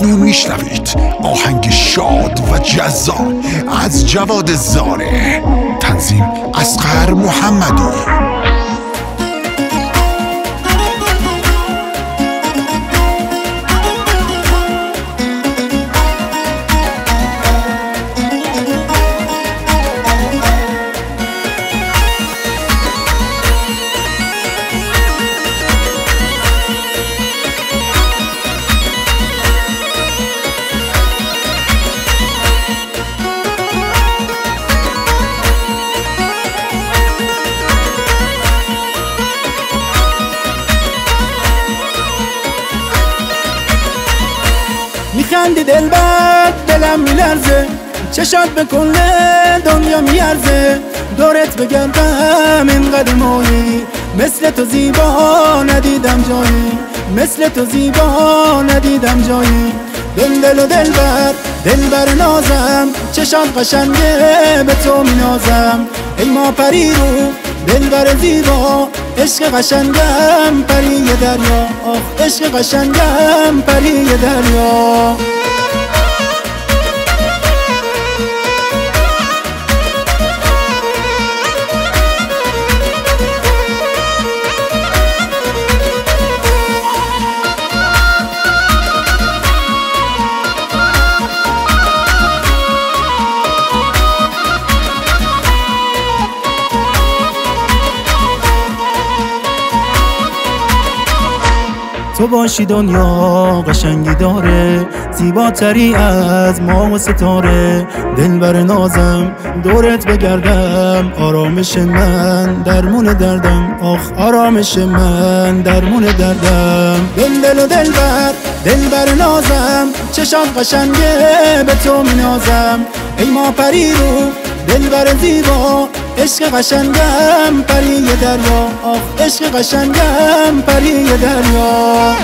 اکنون میشنوید آهنگ شاد و جذاب از جواد زاره، تنظیم اصغر محمدی. میخندی دلبر دلم میلرزه، چشات به کل دنیا میارزه. دورت بگردم اینقدر مایی، مثل تو زیبا ندیدم جایی، مثل تو زیبا ندیدم جایی. دل و دلبر نازم، چشات قشنگه به تو مینازم. ای ما پری رو دلبر زیبا، عشق قشنگم پری دریا، آخ عشق قشنگم پری دریا. تو باشی دنیا قشنگی داره، زیباتری از ماه و ستاره. دلبر نازم دورت بگردم، آرامش من درمون دردم، آخ آرامش من درمون دردم. دل و دلبر نازم، چشات قشنگه به تو مینازم. ای ما پری رو دلبر زیبا، عشق قشنگم پری دریا، آخ عشق قشنگم پری دریا.